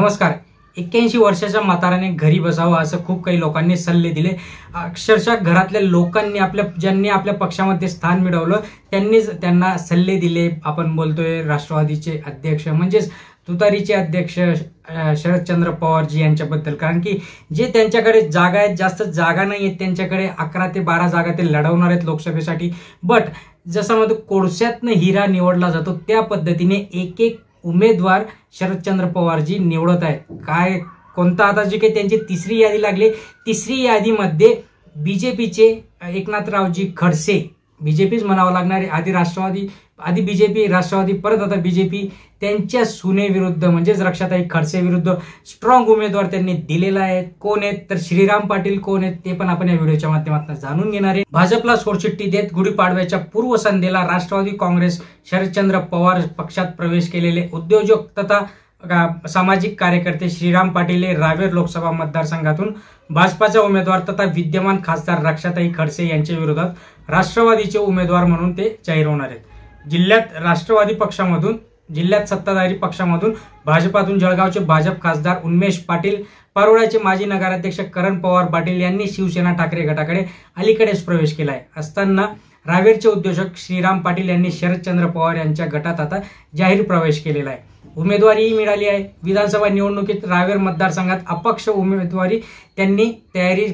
नमस्कार. 81 वर्षाच्या म्हाताऱ्याने घरी बसावं असं खूप काही लोकांनी सल्ले दिले. अक्षरशः घरातल्या लोकांनी ज्यांनी आपल्या पक्षामध्ये स्थान मिळवलं त्यांनीच त्यांना सल्ले दिले. आपण बोलतोय राष्ट्रवादीचे अध्यक्ष म्हणजेच तुतारीचे अध्यक्ष शरदचंद्र पवारजी यांच्याबद्दल. कारण की जे त्यांच्याकडे जागा आहेत, जास्त जागा नाही आहेत त्यांच्याकडे, 11 ते 12 जागा ते लढवणार आहेत लोकसभेसाठी. बट जसं म्हणतो कोळशातनं हिरा निवडला जातो त्या पद्धतीने एक एक उमेदवार शरदचंद्र पवारजी निवडत आहेत. काय कोणता आता जी काही त्यांची तिसरी यादी लागली, तिसरी यादीमध्ये बीजेपीचे एकनाथरावजी खडसे, बीजेपीच म्हणावं लागणार आहे, आधी बीजेपी, राष्ट्रवादी, परत आता बीजेपी, त्यांच्या सुनेविरुद्ध म्हणजेच रक्षाताई खडसे विरुद्ध स्ट्रॉंग उमेदवार त्यांनी दिलेला आहे. कोण आहेत तर श्रीराम पाटील कोण आहेत ते पण आपण या व्हिडिओच्या माध्यमातून जाणून घेणार आहे. भाजपला सोडचिठ्ठी देत गुढीपाडव्याच्या पूर्वसंध्येला राष्ट्रवादी काँग्रेस शरदचंद्र पवार पक्षात प्रवेश केलेले उद्योजक तथा सामाजिक कार्यकर्ते श्रीराम पाटील हे रावेर लोकसभा मतदारसंघातून भाजपाच्या उमेदवार तथा विद्यमान खासदार रक्षाताई खडसे यांच्या विरोधात राष्ट्रवादीचे उमेदवार म्हणून ते जाहीर होणार आहेत. जिल्ह्यात सत्ताधारी पक्षामधून भाजपातून जळगावचे भाजप खासदार उन्मेष पाटील, पारोळ्याचे माजी नगराध्यक्ष करण पवार पाटील यांनी शिवसेना ठाकरे गटाकडे अलीकडेच प्रवेश केलाय. असताना रावेरचे उद्योजक श्रीराम पाटील यांनी शरदचंद्र पवार यांच्या गटात आता जाहीर प्रवेश केलेला आहे. उमेदवारीही मिळाली आहे. विधानसभा निवडणुकीत रावेर मतदारसंघात अपक्ष उमेदवारी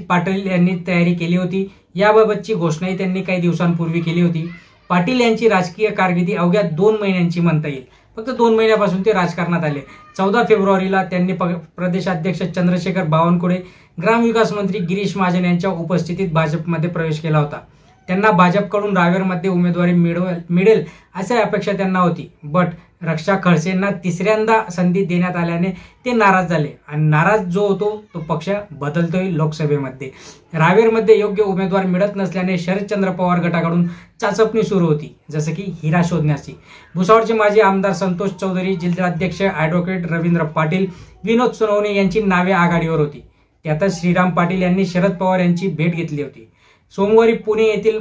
पाटील यांनी तयारी केली होती. याबाबतची घोषणाही त्यांनी काही दिवसांपूर्वी केली होती. पाटील यांची राजकीय कारकिर्दी अवघ्या 2 महिन्यांची म्हणता येईल. फक्त 2 महिन्यापासून ते राजकारणात आले. 14 फेब्रुवारीला त्यांनी प्रदेशाध्यक्ष चंद्रशेखर बावनकुळे, ग्रामविकास मंत्री गिरीश महाजन यांच्या उपस्थितीत भाजपमध्ये प्रवेश केला होता. त्यांना भाजपकडून रावेरमध्ये उमेदवारी मिळेल अशी अपेक्षा त्यांना होती. बट रक्षा खडसेंना तिसऱ्यांदा संधी देण्यात आल्याने ते नाराज झाले आणि नाराज जो होतो तो पक्ष बदलतोय लोकसभेमध्ये. रावेरमध्ये योग्य उमेदवार मिळत नसल्याने शरदचंद्र पवार गटाकडून चाचपणी सुरू होती, जसं की हिरा शोधण्याची. भुसावळचे माजी आमदार संतोष चौधरी, जिल्हाध्यक्ष ॲडव्होकेट रवींद्र पाटील, विनोद सोनवणे यांची नावे आघाडीवर होती. त्यातच श्रीराम पाटील यांनी शरद पवार यांची भेट घेतली होती. सोमवारी पुणे येथील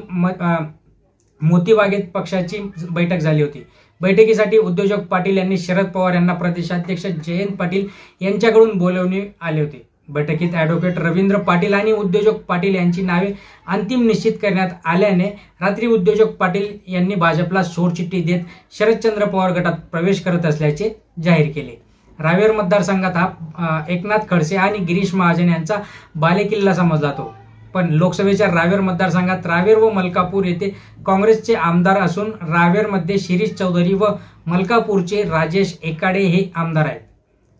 मोतीबागेत पक्षाची बैठक झाली होती. बैठकीसाठी उद्योजक पाटील यांनी शरद पवार यांना प्रदेशाध्यक्ष जयंत पाटील यांच्याकडून बोलवणे आले होते. बैठकीत ॲडव्होकेट रवींद्र पाटील आणि उद्योजक पाटील यांची नावे अंतिम निश्चित करण्यात आल्याने रात्री उद्योजक पाटील यांनी भाजपला सोडचिठ्ठी देत शरदचंद्र पवार गटात प्रवेश करत असल्याचे जाहीर केले. रावेर मतदारसंघात हा एकनाथ खडसे आणि गिरीश महाजन यांचा बालेकिल्ला समजला जातो. पण लोकसभेच्या रावेर मतदारसंघात रावेर व मलकापूर येथे काँग्रेसचे आमदार असून रावेरमध्ये शिरीष चौधरी व मलकापूरचे राजेश एकाडे हे आमदार आहेत.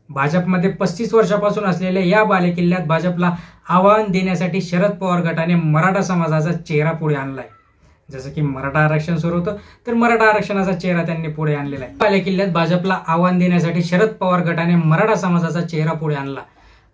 भाजपमध्ये 35 वर्षापासून असलेल्या या बालेकिल्ल्यात भाजपला आव्हान देण्यासाठी शरद पवार गटाने मराठा समाजाचा चेहरा पुढे आणलाय. जसं की मराठा आरक्षण सुरू होतं तर मराठा आरक्षणाचा चेहरा त्यांनी पुढे आणलेला आहे. बालेकिल्ल्यात भाजपला आव्हान देण्यासाठी शरद पवार गटाने मराठा समाजाचा चेहरा पुढे आणला.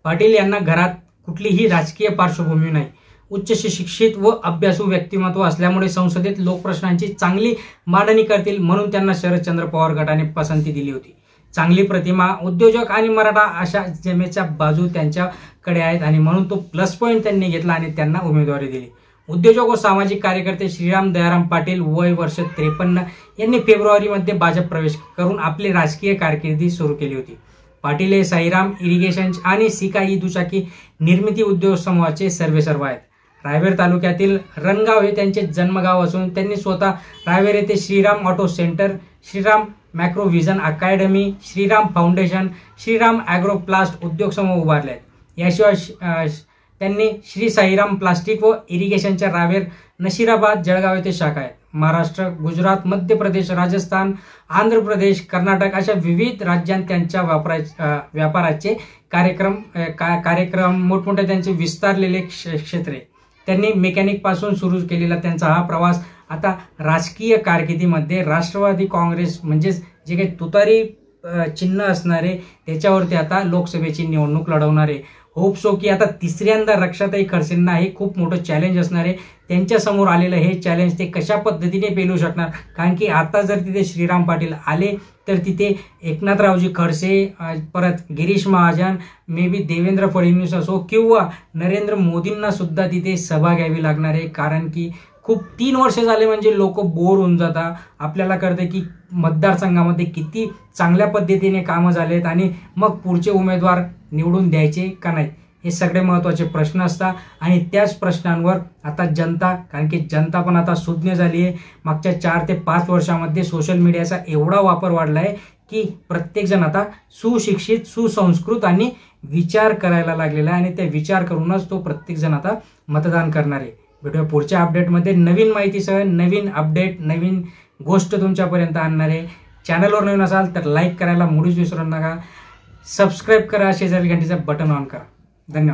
पाटील यांना घरात कुठलीही राजकीय पार्श्वभूमी नाही. उच्च शिक्षित व अभ्यासू व्यक्तिमत्व असल्यामुळे संसदेत लोकप्रश्नांची चांगली मांडणी करतील म्हणून त्यांना शरदचंद्र पवार गटाने पसंती दिली होती. चांगली प्रतिमा, उद्योजक आणि मराठा अशा जमेच्या बाजू त्यांच्याकडे आहेत आणि म्हणून तो प्लस पॉईंट त्यांनी घेतला आणि त्यांना उमेदवारी दिली. उद्योजक व सामाजिक कार्यकर्ते श्रीराम दयाराम पाटील, वय वर्ष 53, यांनी फेब्रुवारीमध्ये भाजप प्रवेश करून आपली राजकीय कारकिर्दी सुरू केली होती. पाटील हे साईराम इरिगेशन आणि सिकाई दुचाकी निर्मिती उद्योग समूहाचे सर्वेसर्वा आहेत. रावेर तालुक्यातील रणगाव हे त्यांचे जन्मगाव असून त्यांनी स्वतः रावेर येथे Shriram auto centre, Shriram macro vision academy, Shriram foundation, Shriram agro plast उद्योग समूह उभारले आहेत. याशिवाय त्यांनी श्री साईराम प्लास्टिक व इरिगेशनच्या रावेर, नशिराबाद, जळगाव येथे शाखा आहेत. महाराष्ट्र, गुजरात, मध्य प्रदेश, राजस्थान, आंध्र प्रदेश, कर्नाटक अशा विविध राज्यांत त्यांच्या व्यापाराचे कार्यक्रम मोठमोठे त्यांचे विस्तारलेले क्षेत्रे. त्यांनी मेकॅनिक पासून सुरू केलेला त्यांचा हा प्रवास आता राजकीय कारकिर्दीमध्ये राष्ट्रवादी काँग्रेस म्हणजेच जे काही तुतारी चिन्ह असणारे त्याच्यावरती आता लोकसभेची निवडणूक लढवणार आहे. होप सो की आता तिसऱ्यांदा रक्षाताई खडसेंना हे खूप मोठं चॅलेंज असणार आहे. त्यांच्या समोर आलेलं हे चॅलेंज ते कशा पद्धतीने पेलू शकणार, कारण की आता जर तिथे श्रीराम पाटील आले तर तिथे एकनाथरावजी खडसे, परत गिरीश महाजन, मे बी देवेंद्र फडणवीस असो किंवा नरेंद्र मोदींना सुद्धा तिथे सभा घ्यावी लागणार आहे. कारण की खूप 3 वर्ष झाले म्हणजे लोक बोर होऊन जातात. आपल्याला कळतं की मतदारसंघामध्ये किती चांगल्या पद्धतीने कामं झालेत आणि मग पुढचे उमेदवार निवडून द्यायचे का नाही, हे सगळे महत्त्वाचे प्रश्न असतात. आणि त्याच प्रश्नांवर आता जनता, कारण की जनता पण आता सुज्ञ झाली आहे. मागच्या 4 ते 5 वर्षामध्ये सोशल मीडियाचा एवढा वापर वाढला आहे की प्रत्येकजण आता सुशिक्षित, सुसंस्कृत आणि विचार करायला लागलेला आहे आणि ते विचार करूनच तो प्रत्येकजण आता मतदान करणार आहे. भेटूया पुढच्या अपडेटमध्ये नवीन माहितीसह, नवीन अपडेट, नवीन गोष्ट तुमच्यापर्यंत आणणार आहे. चॅनलवर नवीन असाल तर लाईक करायला मुळीच विसरू नका. सबस्क्राईब करा, शेजारी घंटीचं बटन ऑन करा. धन्यवाद.